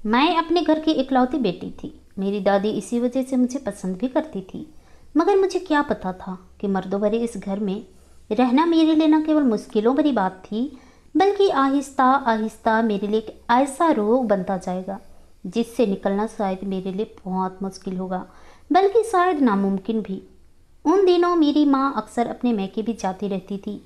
मैं अपने घर की इकलौती बेटी थी। मेरी दादी इसी वजह से मुझे पसंद भी करती थी। मगर मुझे क्या पता था कि मर्दों भरे इस घर में रहना मेरे लिए न केवल मुश्किलों भरी बात थी, बल्कि आहिस्ता आहिस्ता मेरे लिए एक ऐसा रोग बनता जाएगा जिससे निकलना शायद मेरे लिए बहुत मुश्किल होगा, बल्कि शायद नामुमकिन भी। उन दिनों मेरी माँ अक्सर अपने मैके भी जाती रहती थी,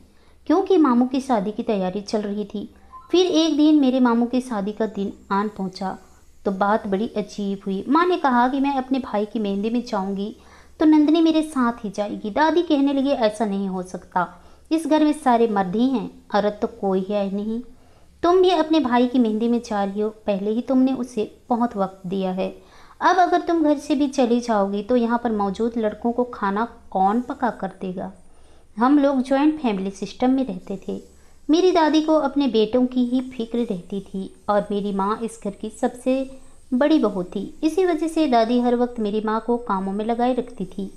क्योंकि मामू की शादी की तैयारी चल रही थी। फिर एक दिन मेरे मामू की शादी का दिन आन पहुंचा तो बात बड़ी अजीब हुई। माँ ने कहा कि मैं अपने भाई की मेहंदी में जाऊंगी तो नंदनी मेरे साथ ही जाएगी। दादी कहने लगी, ऐसा नहीं हो सकता, इस घर में सारे मर्द ही हैं, औरत तो कोई है नहीं। तुम भी अपने भाई की मेहंदी में जा रही हो, पहले ही तुमने उसे बहुत वक्त दिया है। अब अगर तुम घर से भी चली जाओगी तो यहाँ पर मौजूद लड़कों को खाना कौन पका कर देगा। हम लोग जॉइंट फैमिली सिस्टम में रहते थे। मेरी दादी को अपने बेटों की ही फिक्र रहती थी और मेरी माँ इस घर की सबसे बड़ी बहू थी। इसी वजह से दादी हर वक्त मेरी माँ को कामों में लगाए रखती थी।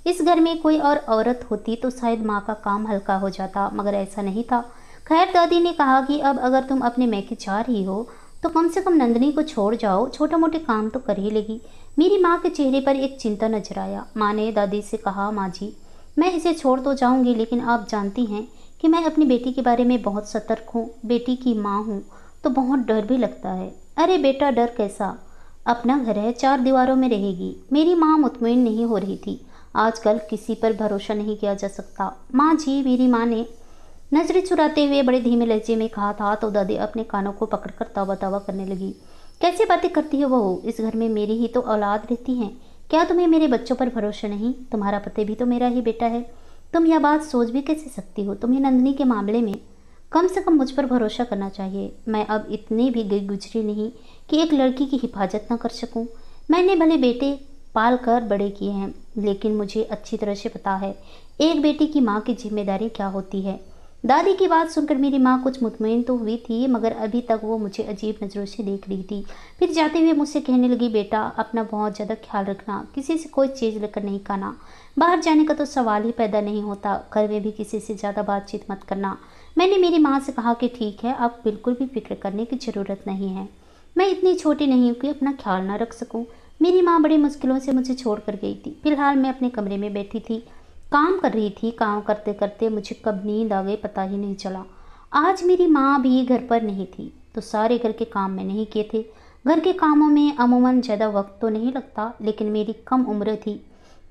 इस घर में कोई और औरत होती तो शायद माँ का काम हल्का हो जाता, मगर ऐसा नहीं था। खैर, दादी ने कहा कि अब अगर तुम अपने मैके जा रही हो तो कम से कम नंदनी को छोड़ जाओ, छोटा मोटे काम तो कर ही लेगी। मेरी माँ के चेहरे पर एक चिंता नजर आया। माँ ने दादी से कहा, माँ जी, मैं इसे छोड़ तो जाऊंगी, लेकिन आप जानती हैं कि मैं अपनी बेटी के बारे में बहुत सतर्क हूँ। बेटी की माँ हूँ तो बहुत डर भी लगता है। अरे बेटा, डर कैसा, अपना घर है, चार दीवारों में रहेगी। मेरी माँ मुतमईन नहीं हो रही थी। आजकल किसी पर भरोसा नहीं किया जा सकता। माँ जी, मेरी माँ ने नजरें चुराते हुए बड़े धीमे लहजे में कहा था तो दादी अपने कानों को पकड़कर तौबा तौबा करने लगी। कैसी बातें करती है बहू, इस घर में मेरी ही तो औलाद रहती है। क्या तुम्हें मेरे बच्चों पर भरोसा नहीं? तुम्हारा पति भी तो मेरा ही बेटा है। तुम यह बात सोच भी कैसे सकती हो? तुम्हें नंदनी के मामले में कम से कम मुझ पर भरोसा करना चाहिए। मैं अब इतनी भी गई गुजरी नहीं कि एक लड़की की हिफाजत न कर सकूं। मैंने भले बेटे पाल कर बड़े किए हैं, लेकिन मुझे अच्छी तरह से पता है एक बेटी की माँ की जिम्मेदारी क्या होती है। दादी की बात सुनकर मेरी माँ कुछ मुतमईन तो हुई थी, मगर अभी तक वो मुझे अजीब नज़रों से देख रही थी। फिर जाते हुए मुझसे कहने लगी, बेटा अपना बहुत ज़्यादा ख्याल रखना, किसी से कोई चीज़ लेकर नहीं खाना, बाहर जाने का तो सवाल ही पैदा नहीं होता, घर में भी किसी से ज़्यादा बातचीत मत करना। मैंने मेरी माँ से कहा कि ठीक है, आप बिल्कुल भी फिक्र करने की ज़रूरत नहीं है। मैं इतनी छोटी नहीं हूँ कि अपना ख्याल ना रख सकूँ। मेरी माँ बड़ी मुश्किलों से मुझे छोड़ कर गई थी। फिलहाल मैं अपने कमरे में बैठी थी, काम कर रही थी। काम करते करते मुझे कब नींद आ गई पता ही नहीं चला। आज मेरी माँ भी घर पर नहीं थी तो सारे घर के काम मैंने ही किए थे। घर के कामों में अमूमन ज़्यादा वक्त तो नहीं लगता, लेकिन मेरी कम उम्र थी।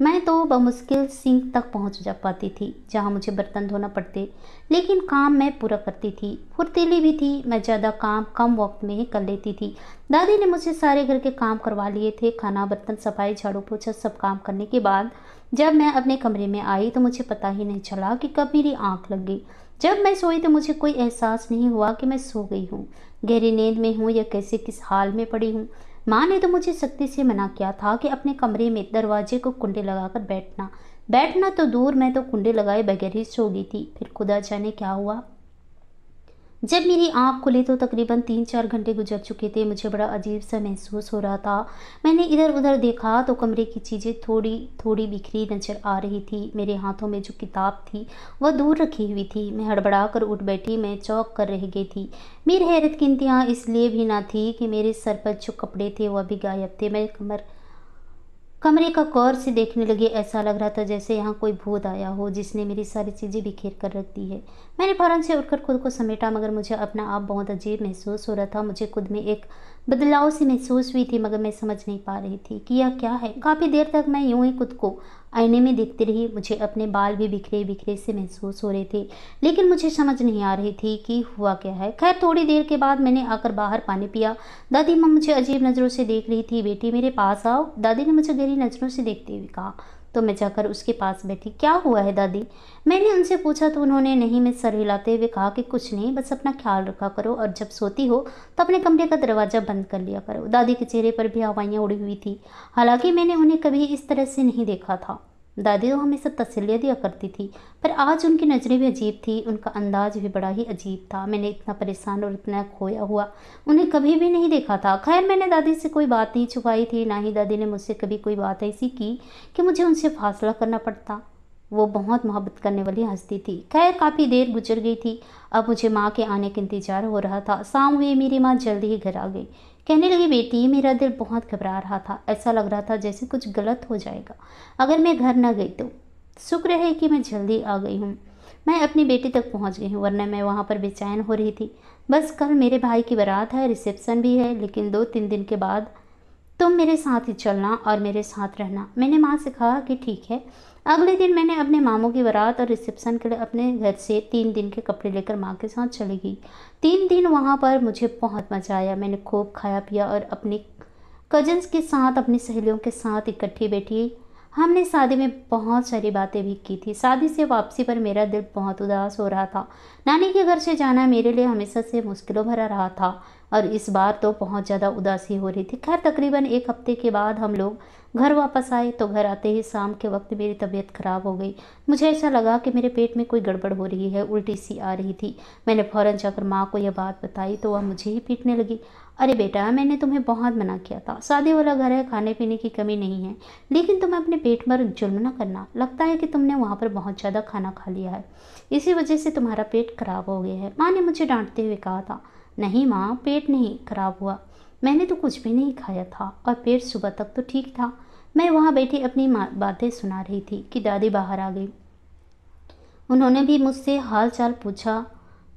मैं तो बमुश्किल सिंक तक पहुंच जा पाती थी जहां मुझे बर्तन धोना पड़ते, लेकिन काम मैं पूरा करती थी। फुर्तीली भी थी, मैं ज़्यादा काम कम वक्त में ही कर लेती थी। दादी ने मुझसे सारे घर के काम करवा लिए थे। खाना, बर्तन, सफाई, झाड़ू पोछा सब काम करने के बाद जब मैं अपने कमरे में आई तो मुझे पता ही नहीं चला कि कब मेरी आंख लग गई। जब मैं सोई तो मुझे कोई एहसास नहीं हुआ कि मैं सो गई हूँ, गहरी नींद में हूँ या कैसे किस हाल में पड़ी हूँ। माँ ने तो मुझे सख्ती से मना किया था कि अपने कमरे में दरवाजे को कुंडे लगाकर बैठना। बैठना तो दूर, मैं तो कुंडे लगाए बगैर ही सो गई थी। फिर खुदा जाने क्या हुआ। जब मेरी आंख खुली तो तकरीबन 3-4 घंटे गुजर चुके थे। मुझे बड़ा अजीब सा महसूस हो रहा था। मैंने इधर उधर देखा तो कमरे की चीज़ें थोड़ी थोड़ी बिखरी नजर आ रही थी। मेरे हाथों में जो किताब थी वह दूर रखी हुई थी। मैं हड़बड़ा कर उठ बैठी। मैं चौंक कर रह गई थी। मेरी हैरत की इंतहा इसलिए भी ना थी कि मेरे सर पर जो कपड़े थे वह भी गायब थे। मैं कमरे का गौर से देखने लगी। ऐसा लग रहा था जैसे यहाँ कोई भूत आया हो जिसने मेरी सारी चीज़ें बिखेर कर रख दी है। मैंने फौरन से उठकर खुद को समेटा, मगर मुझे अपना आप बहुत अजीब महसूस हो रहा था। मुझे खुद में एक बदलाव सी महसूस हुई थी, मगर मैं समझ नहीं पा रही थी कि यह क्या है। काफ़ी देर तक मैं यूं ही खुद को आईने में देखती रही। मुझे अपने बाल भी बिखरे बिखरे से महसूस हो रहे थे, लेकिन मुझे समझ नहीं आ रही थी कि हुआ क्या है। खैर, थोड़ी देर के बाद मैंने आकर बाहर पानी पिया। दादी माँ मुझे अजीब नज़रों से देख रही थी। बेटी मेरे पास आओ, दादी ने मुझे गहरी नज़रों से देखते हुए कहा। तो मैं जाकर उसके पास बैठी। क्या हुआ है दादी, मैंने उनसे पूछा तो उन्होंने नहीं में सर हिलाते हुए कहा कि कुछ नहीं, बस अपना ख्याल रखा करो और जब सोती हो तो अपने कमरे का दरवाज़ा बंद कर लिया करो। दादी के चेहरे पर भी हवाइयाँ उड़ी हुई थी, हालांकि मैंने उन्हें कभी इस तरह से नहीं देखा था। दादी तो हमेशा तसल्ली दिया करती थी, पर आज उनकी नज़रें भी अजीब थी। उनका अंदाज भी बड़ा ही अजीब था। मैंने इतना परेशान और इतना खोया हुआ उन्हें कभी भी नहीं देखा था। खैर, मैंने दादी से कोई बात नहीं छुपाई थी, ना ही दादी ने मुझसे कभी कोई बात ऐसी की कि मुझे उनसे फासला करना पड़ता। वो बहुत मोहब्बत करने वाली हस्ती थी। खैर, काफ़ी देर गुजर गई थी। अब मुझे माँ के आने का इंतजार हो रहा था। शाम हुई, मेरी माँ जल्दी ही घर आ गई। कहने लगी, बेटी मेरा दिल बहुत घबरा रहा था। ऐसा लग रहा था जैसे कुछ गलत हो जाएगा अगर मैं घर न गई तो। शुक्र है कि मैं जल्दी आ गई हूँ। मैं अपनी बेटी तक पहुँच गई हूँ, वरना मैं वहाँ पर बेचैन हो रही थी। बस कल मेरे भाई की बारात है, रिसेप्शन भी है, लेकिन 2-3 दिन के बाद तुम मेरे साथ ही चलना और मेरे साथ रहना। मैंने माँ से कहा कि ठीक है। अगले दिन मैंने अपने मामों की बारात और रिसेप्शन के लिए अपने घर से 3 दिन के कपड़े लेकर माँ के साथ चली गई। 3 दिन वहाँ पर मुझे बहुत मज़ा आया। मैंने खूब खाया पिया और अपनी कजन्स के साथ, अपनी सहेलियों के साथ इकट्ठी बैठी। हमने शादी में बहुत सारी बातें भी की थी। शादी से वापसी पर मेरा दिल बहुत उदास हो रहा था। नानी के घर से जाना मेरे लिए हमेशा से मुश्किलों भरा रहा था और इस बार तो बहुत ज़्यादा उदासी हो रही थी। खैर तकरीबन 1 हफ्ते के बाद हम लोग घर वापस आए तो घर आते ही शाम के वक्त मेरी तबीयत ख़राब हो गई। मुझे ऐसा लगा कि मेरे पेट में कोई गड़बड़ हो रही है, उल्टी सी आ रही थी। मैंने फ़ौरन जाकर माँ को यह बात बताई तो वह मुझे ही पीटने लगी। अरे बेटा, मैंने तुम्हें बहुत मना किया था, शादी वाला घर है, खाने पीने की कमी नहीं है, लेकिन तुम अपने पेट पर जुल्म न करना। लगता है कि तुमने वहाँ पर बहुत ज़्यादा खाना खा लिया है, इसी वजह से तुम्हारा पेट खराब हो गया है। माँ ने मुझे डांटते हुए कहा था। नहीं माँ, पेट नहीं खराब हुआ, मैंने तो कुछ भी नहीं खाया था और पेट सुबह तक तो ठीक था। मैं वहाँ बैठी अपनी बातें सुना रही थी कि दादी बाहर आ गई। उन्होंने भी मुझसे हाल चाल पूछा।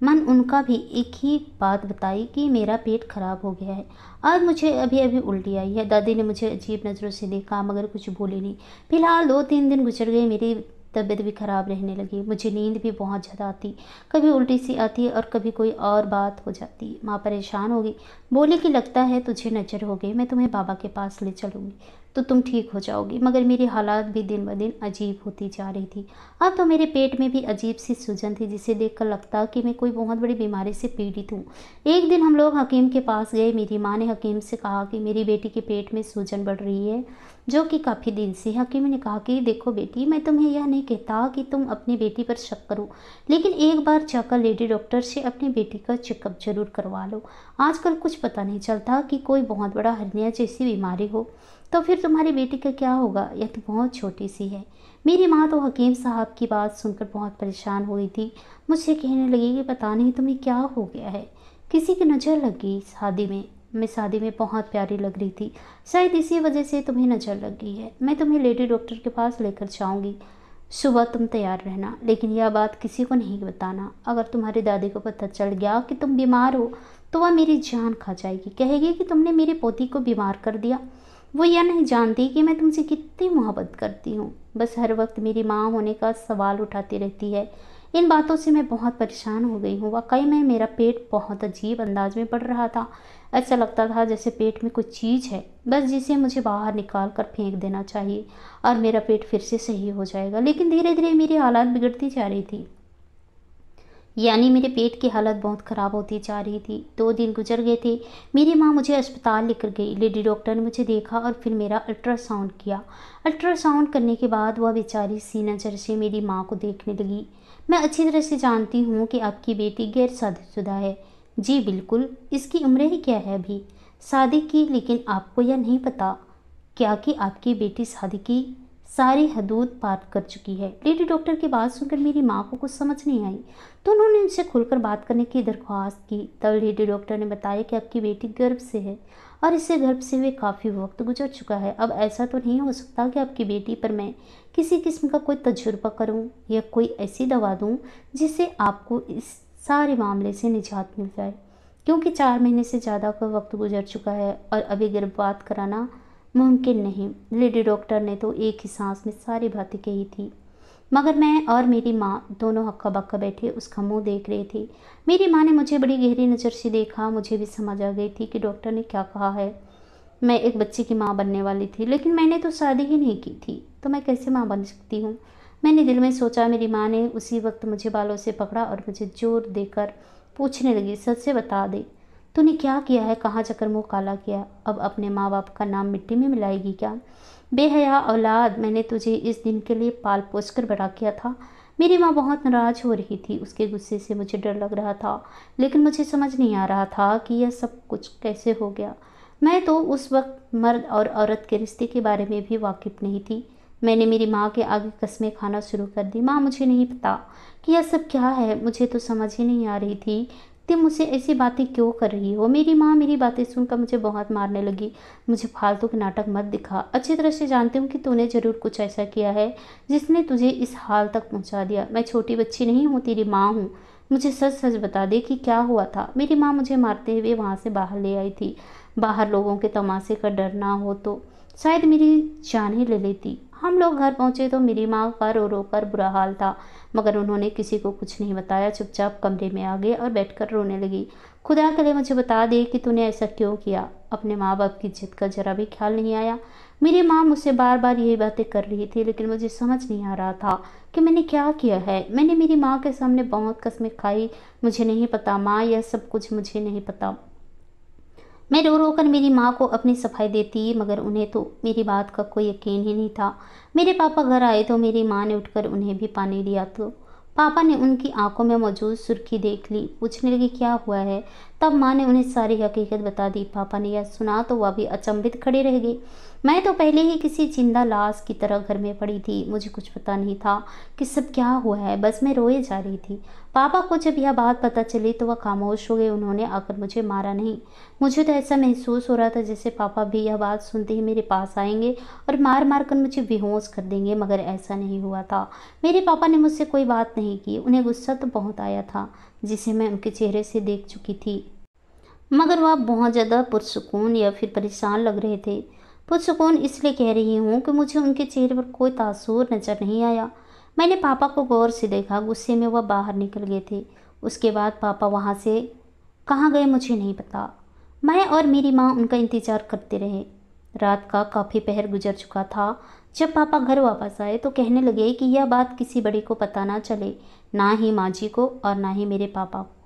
मन उनका भी एक ही बात बताई कि मेरा पेट खराब हो गया है और मुझे अभी अभी उल्टी आई है। दादी ने मुझे अजीब नज़रों से देखा मगर कुछ बोली नहीं। फिलहाल 2-3 दिन गुजर गए, मेरी तबीयत भी ख़राब रहने लगी। मुझे नींद भी बहुत ज़्यादा आती, कभी उल्टी सी आती और कभी कोई और बात हो जाती। माँ परेशान हो गई, बोली कि लगता है तुझे नज़र हो गई, मैं तुम्हें बाबा के पास ले चलूँगी तो तुम ठीक हो जाओगी। मगर मेरी हालात भी दिन ब दिन अजीब होती जा रही थी। अब तो मेरे पेट में भी अजीब सी सूजन थी जिसे देखकर लगता कि मैं कोई बहुत बड़ी बीमारी से पीड़ित हूँ। एक दिन हम लोग हकीम के पास गए। मेरी माँ ने हकीम से कहा कि मेरी बेटी के पेट में सूजन बढ़ रही है, जो कि काफ़ी दिन से। हकीम ने कहा कि देखो बेटी, मैं तुम्हें यह नहीं कहता कि तुम अपनी बेटी पर शक करो, लेकिन एक बार जाकर लेडी डॉक्टर से अपनी बेटी का चेकअप जरूर करवा लो। आजकल कुछ पता नहीं चलता कि कोई बहुत बड़ा हर्निया जैसी बीमारी हो तो फिर तुम्हारी बेटी का क्या होगा, यह तो बहुत छोटी सी है। मेरी माँ तो हकीम साहब की बात सुनकर बहुत परेशान हो गई थी। मुझसे कहने लगी कि पता नहीं तुम्हें क्या हो गया है, किसी की नज़र लग गई शादी में। मैं शादी में बहुत प्यारी लग रही थी, शायद इसी वजह से तुम्हें नज़र लग गई है। मैं तुम्हें लेडी डॉक्टर के पास लेकर जाऊंगी, सुबह तुम तैयार रहना, लेकिन यह बात किसी को नहीं बताना। अगर तुम्हारी दादी को पता चल गया कि तुम बीमार हो तो वह मेरी जान खा जाएगी, कहेगी कि तुमने मेरी पोती को बीमार कर दिया। वो यह नहीं जानती कि मैं तुमसे कितनी मोहब्बत करती हूँ, बस हर वक्त मेरी माँ होने का सवाल उठाती रहती है। इन बातों से मैं बहुत परेशान हो गई हूँ। वाकई में मेरा पेट बहुत अजीब अंदाज में बढ़ रहा था। ऐसा लगता था जैसे पेट में कुछ चीज़ है बस जिसे मुझे बाहर निकाल कर फेंक देना चाहिए और मेरा पेट फिर से सही हो जाएगा। लेकिन धीरे धीरे मेरी हालात बिगड़ती जा रही थी, यानी मेरे पेट की हालत बहुत ख़राब होती जा रही थी। 2 दिन गुजर गए थे। मेरी माँ मुझे अस्पताल लेकर गई। लेडी डॉक्टर ने मुझे देखा और फिर मेरा अल्ट्रासाउंड किया। अल्ट्रासाउंड करने के बाद वह बेचारी सी नज़र से मेरी माँ को देखने लगी। मैं अच्छी तरह से जानती हूँ कि आपकी बेटी गैर शादीशुदा है। जी बिल्कुल, इसकी उम्र ही क्या है अभी शादी की, लेकिन आपको यह नहीं पता क्या कि आपकी बेटी शादी की सारी हदूद पार कर चुकी है। लेडी डॉक्टर की बात सुनकर मेरी माँ को कुछ समझ नहीं आई तो उन्होंने उनसे खुलकर बात करने की दरख्वास्त की। तब लेडी डॉक्टर ने बताया कि आपकी बेटी गर्भ से है और इससे गर्भ से हुए काफ़ी वक्त गुजर चुका है। अब ऐसा तो नहीं हो सकता कि आपकी बेटी पर मैं किसी किस्म का कोई तजुर्बा करूं या कोई ऐसी दवा दूं जिससे आपको इस सारे मामले से निजात मिल जाए, क्योंकि 4 महीने से ज़्यादा का वक्त गुजर चुका है और अभी गर्भपात कराना मुमकिन नहीं। लेडी डॉक्टर ने तो एक ही सांस में सारी बातें कही थी, मगर मैं और मेरी माँ दोनों हक्का बक्का बैठे उसका मुंह देख रहे थे। मेरी माँ ने मुझे बड़ी गहरी नज़र से देखा। मुझे भी समझ आ गई थी कि डॉक्टर ने क्या कहा है। मैं एक बच्चे की माँ बनने वाली थी, लेकिन मैंने तो शादी ही नहीं की थी, तो मैं कैसे माँ बन सकती हूँ। मैंने दिल में सोचा। मेरी माँ ने उसी वक्त मुझे बालों से पकड़ा और मुझे जोर देकर पूछने लगी, सच से बता दे, तूने क्या किया है, कहाँ जाकर मुँह काला किया, अब अपने माँ बाप का नाम मिट्टी में मिलाएगी क्या। बेहया औलाद, मैंने तुझे इस दिन के लिए पाल पोस कर बड़ा किया था। मेरी माँ बहुत नाराज हो रही थी। उसके गुस्से से मुझे डर लग रहा था, लेकिन मुझे समझ नहीं आ रहा था कि यह सब कुछ कैसे हो गया। मैं तो उस वक्त मर्द और औरत के रिश्ते के बारे में भी वाकिफ़ नहीं थी। मैंने मेरी माँ के आगे कस्में खाना शुरू कर दी। माँ, मुझे नहीं पता कि यह सब क्या है, मुझे तो समझ ही नहीं आ रही थी तुम मुझसे ऐसी बातें क्यों कर रही हो? मेरी माँ मेरी बातें सुनकर मुझे बहुत मारने लगी। मुझे फालतू के नाटक मत दिखा। अच्छी तरह से जानती हूँ कि तूने ज़रूर कुछ ऐसा किया है जिसने तुझे इस हाल तक पहुँचा दिया। मैं छोटी बच्ची नहीं हूँ, तेरी माँ हूँ। मुझे सच सच बता दे कि क्या हुआ था। मेरी माँ मुझे मारते हुए वहाँ से बाहर ले आई थी। बाहर लोगों के तमाशे का डर ना हो तो शायद मेरी जान ही ले लेती। हम लोग घर पहुँचे तो मेरी माँ का रो रो कर बुरा हाल था, मगर उन्होंने किसी को कुछ नहीं बताया। चुपचाप कमरे में आ गए और बैठकर रोने लगी। खुदा के लिए मुझे बता दे कि तूने ऐसा क्यों किया? अपने माँ बाप की इज्जत का जरा भी ख्याल नहीं आया? मेरी माँ मुझसे बार बार यही बातें कर रही थी, लेकिन मुझे समझ नहीं आ रहा था कि मैंने क्या किया है। मैंने मेरी माँ के सामने बहुत कस्में खाई। मुझे नहीं पता माँ, यह सब कुछ मुझे नहीं पता। मैं रो रो कर मेरी माँ को अपनी सफाई देती, मगर उन्हें तो मेरी बात का कोई यकीन ही नहीं था। मेरे पापा घर आए तो मेरी माँ ने उठकर उन्हें भी पानी दिया, तो पापा ने उनकी आंखों में मौजूद सुर्खी देख ली। पूछने लगी क्या हुआ है। तब माँ ने उन्हें सारी हकीकत बता दी। पापा ने यह सुना तो वह भी अचंभित खड़े रह गए। मैं तो पहले ही किसी जिंदा लाश की तरह घर में पड़ी थी। मुझे कुछ पता नहीं था कि सब क्या हुआ है, बस मैं रोए जा रही थी। पापा को जब यह बात पता चली तो वह खामोश हो गए। उन्होंने आकर मुझे मारा नहीं। मुझे तो ऐसा महसूस हो रहा था जैसे पापा भी यह बात सुनते ही मेरे पास आएंगे और मार मार कर मुझे बेहोश कर देंगे, मगर ऐसा नहीं हुआ था। मेरे पापा ने मुझसे कोई बात नहीं की। उन्हें गुस्सा तो बहुत आया था, जिसे मैं उनके चेहरे से देख चुकी थी, मगर वह बहुत ज़्यादा पुरसुकून या फिर परेशान लग रहे थे। पुरसुकून इसलिए कह रही हूँ कि मुझे उनके चेहरे पर कोई तासुर नज़र नहीं आया। मैंने पापा को गौर से देखा। गुस्से में वह बाहर निकल गए थे। उसके बाद पापा वहाँ से कहाँ गए मुझे नहीं पता। मैं और मेरी माँ उनका इंतज़ार करते रहे। रात का काफ़ी पहर गुजर चुका था। जब पापा घर वापस आए तो कहने लगे कि यह बात किसी बड़े को पता ना चले, ना ही माँ जी को और ना ही मेरे पापा को।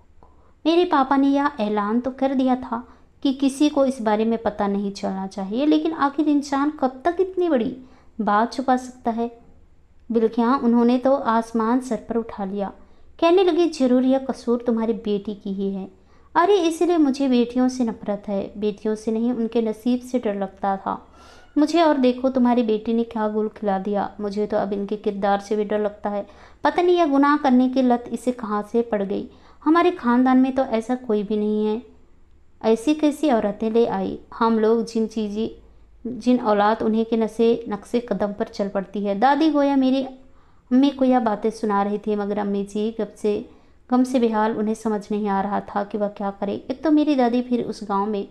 मेरे पापा ने यह ऐलान तो कर दिया था कि किसी को इस बारे में पता नहीं चलना चाहिए, लेकिन आखिर इंसान कब तक इतनी बड़ी बात छुपा सकता है। बिल्कियाँ उन्होंने तो आसमान सर पर उठा लिया। कहने लगी जरूर यह कसूर तुम्हारी बेटी की ही है। अरे इसलिए मुझे बेटियों से नफरत है, बेटियों से नहीं उनके नसीब से डर लगता था मुझे। और देखो तुम्हारी बेटी ने क्या गुल खिला दिया। मुझे तो अब इनके किरदार से भी डर लगता है। पता नहीं यह गुनाह करने की लत इसे कहाँ से पड़ गई। हमारे खानदान में तो ऐसा कोई भी नहीं है। ऐसी कैसी औरतें ले आई। हम लोग जिन औलाद उन्हीं के नक्शे कदम पर चल पड़ती है। दादी गोया मेरी अम्मी को यह बातें सुना रही थी, मगर अम्मी जी गम से बेहाल। उन्हें समझ नहीं आ रहा था कि वह क्या करे। एक तो मेरी दादी, फिर उस गांव में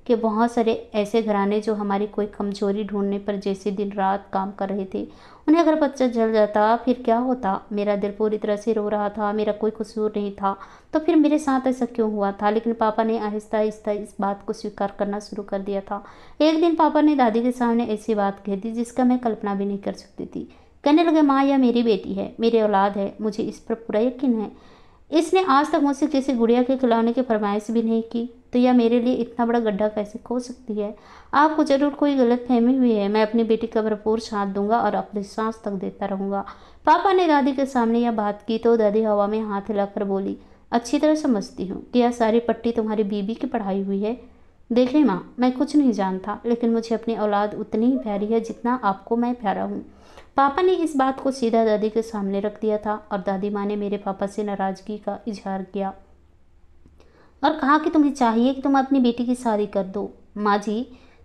के बहुत सारे ऐसे घराने जो हमारी कोई कमजोरी ढूंढने पर जैसे दिन रात काम कर रहे थे। उन्हें अगर बच्चा जल जाता फिर क्या होता। मेरा दिल पूरी तरह से रो रहा था। मेरा कोई कसूर नहीं था, तो फिर मेरे साथ ऐसा क्यों हुआ था। लेकिन पापा ने आहिस्ता आहिस्ता इस बात को स्वीकार करना शुरू कर दिया था। एक दिन पापा ने दादी के सामने ऐसी बात कह दी जिसका मैं कल्पना भी नहीं कर सकती थी। कहने लगे माँ यह मेरी बेटी है, मेरी औलाद है, मुझे इस पर पूरा यकीन है। इसने आज तक मुझसे किसी गुड़िया के खिलौने की फरमाइश भी नहीं की, तो यह मेरे लिए इतना बड़ा गड्ढा कैसे खो सकती है। आपको जरूर कोई गलत फहमी हुई है। मैं अपनी बेटी का भरपूर साथ दूंगा और अपनी सांस तक देता रहूंगा। पापा ने दादी के सामने यह बात की तो दादी हवा में हाथ हिलाकर बोली, अच्छी तरह समझती हूँ कि यह सारी पट्टी तुम्हारी बीबी की पढ़ाई हुई है। देखिए माँ, मैं कुछ नहीं जानता, लेकिन मुझे अपनी औलाद उतनी ही प्यारी है जितना आपको मैं प्यारा हूँ। पापा ने इस बात को सीधा दादी के सामने रख दिया था और दादी माँ ने मेरे पापा से नाराज़गी का इजहार किया और कहा कि तुम्हें चाहिए कि तुम अपनी बेटी की शादी कर दो। माँ जी,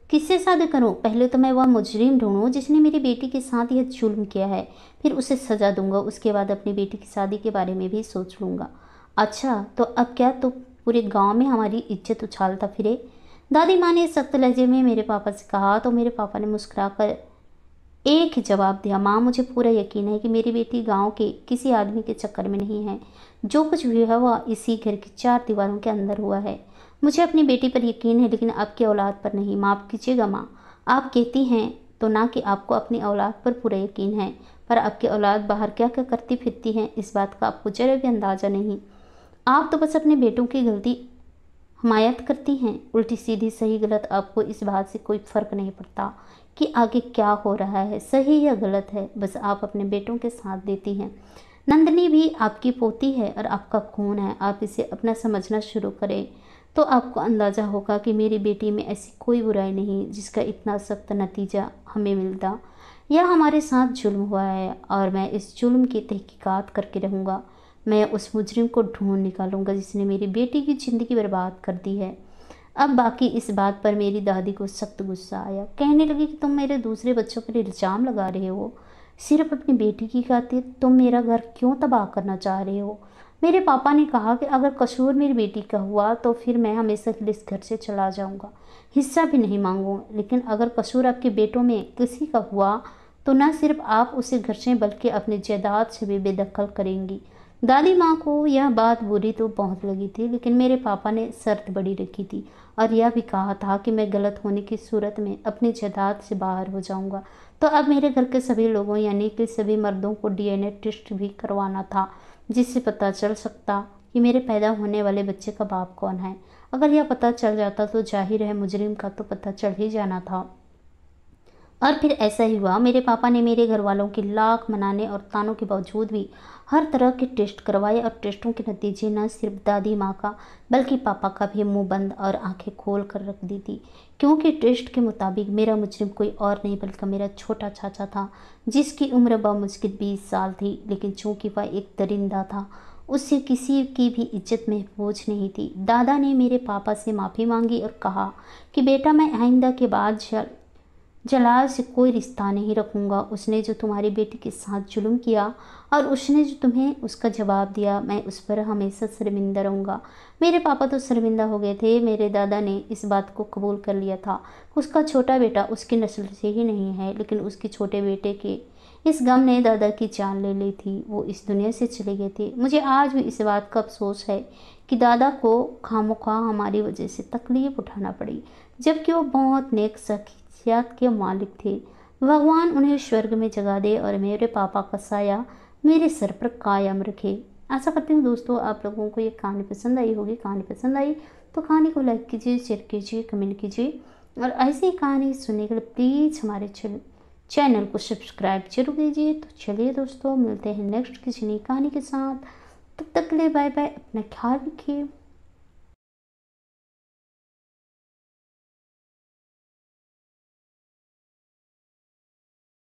किससे शादी करूं? पहले तो मैं वह मुजरिम ढूंढूं जिसने मेरी बेटी के साथ यह जुल्म किया है, फिर उसे सजा दूंगा। उसके बाद अपनी बेटी की शादी के बारे में भी सोच लूंगा। अच्छा, तो अब क्या तो पूरे गांव में हमारी इज्जत उछालता फिरे? दादी माँ ने सख्त लहजे में मेरे पापा से कहा तो मेरे पापा ने मुस्कुराकर एक ही जवाब दिया, माँ मुझे पूरा यकीन है कि मेरी बेटी गांव के किसी आदमी के चक्कर में नहीं है। जो कुछ भी हुआ वह इसी घर की चार दीवारों के अंदर हुआ है। मुझे अपनी बेटी पर यकीन है, लेकिन आपकी औलाद पर नहीं। माफ़ कीजिएगा माँ, आप कहती हैं तो ना कि आपको अपनी औलाद पर पूरा यकीन है, पर आपकी औलाद बाहर क्या क्या करती फिरती है इस बात का आपको जरा भी अंदाज़ा नहीं। आप तो बस अपने बेटों की गलती हमायत करती हैं। उल्टी सीधी सही गलत आपको इस बात से कोई फ़र्क नहीं पड़ता कि आगे क्या हो रहा है, सही या गलत है। बस आप अपने बेटों के साथ देती हैं। नंदनी भी आपकी पोती है और आपका खून है। आप इसे अपना समझना शुरू करें तो आपको अंदाज़ा होगा कि मेरी बेटी में ऐसी कोई बुराई नहीं जिसका इतना सख्त नतीजा हमें मिलता। यह हमारे साथ जुल्म हुआ है और मैं इस जुल्म की तहकीकात करके रहूँगा। मैं उस मुजरिम को ढूंढ निकालूंगा जिसने मेरी बेटी की ज़िंदगी बर्बाद कर दी है। अब बाकी इस बात पर मेरी दादी को सख्त गुस्सा आया। कहने लगी कि तुम मेरे दूसरे बच्चों पर इल्ज़ाम लगा रहे हो, सिर्फ अपनी बेटी की खातिर तुम मेरा घर क्यों तबाह करना चाह रहे हो। मेरे पापा ने कहा कि अगर कसूर मेरी बेटी का हुआ तो फिर मैं हमेशा के लिए इस घर से चला जाऊंगा, हिस्सा भी नहीं मांगूंगा। लेकिन अगर कसूर आपके बेटों में किसी का हुआ तो न सिर्फ आप उसे घर से बल्कि अपनी जायदाद से भी बेदखल करेंगी। दादी माँ को यह बात बुरी तो बहुत लगी थी, लेकिन मेरे पापा ने शर्त बड़ी रखी थी और यह भी कहा था कि मैं गलत होने की सूरत में अपनी जायदाद से बाहर हो जाऊंगा। तो अब मेरे घर के सभी लोगों यानी कि सभी मर्दों को डीएनए टेस्ट भी करवाना था, जिससे पता चल सकता कि मेरे पैदा होने वाले बच्चे का बाप कौन है। अगर यह पता चल जाता तो जाहिर है मुजरिम का तो पता चल ही जाना था। और फिर ऐसा ही हुआ। मेरे पापा ने मेरे घर वालों के लाख मनाने और तानों के बावजूद भी हर तरह के टेस्ट करवाए और टेस्टों के नतीजे न सिर्फ दादी माँ का बल्कि पापा का भी मुंह बंद और आंखें खोल कर रख दी थी, क्योंकि टेस्ट के मुताबिक मेरा मुजरिम कोई और नहीं बल्कि मेरा छोटा चाचा था, जिसकी उम्र बमुश्किल 20 साल थी। लेकिन चूंकि वह एक दरिंदा था, उससे किसी की भी इज्जत महफूज नहीं थी। दादा ने मेरे पापा से माफ़ी मांगी और कहा कि बेटा, मैं आइंदा के बाद जलाल से कोई रिश्ता नहीं रखूँगा। उसने जो तुम्हारी बेटी के साथ जुल्म किया और उसने जो तुम्हें उसका जवाब दिया, मैं उस पर हमेशा शर्मिंदा रहूँगा। मेरे पापा तो शर्मिंदा हो गए थे। मेरे दादा ने इस बात को कबूल कर लिया था। उसका छोटा बेटा उसकी नस्ल से ही नहीं है, लेकिन उसके छोटे बेटे के इस गम ने दादा की जान ले ली थी। वो इस दुनिया से चले गए थे। मुझे आज भी इस बात का अफसोस है कि दादा को खामोखा हमारी वजह से तकलीफ उठाना पड़ी, जबकि वो बहुत नेक शख्सियत के मालिक थे। भगवान उन्हें स्वर्ग में जगा दे और मेरे पापा का साया मेरे सर पर कायम रखे। आशा करती हूँ दोस्तों आप लोगों को ये कहानी पसंद आई होगी। कहानी पसंद आई तो कहानी को लाइक कीजिए, शेयर कीजिए, कमेंट कीजिए और ऐसी ही कहानी सुनने के लिए प्लीज़ हमारे चैनल को सब्सक्राइब जरूर कीजिए। तो चलिए दोस्तों, मिलते हैं नेक्स्ट किसी नई कहानी के साथ। तब तक के लिए बाय बाय। अपना ख्याल रखिए।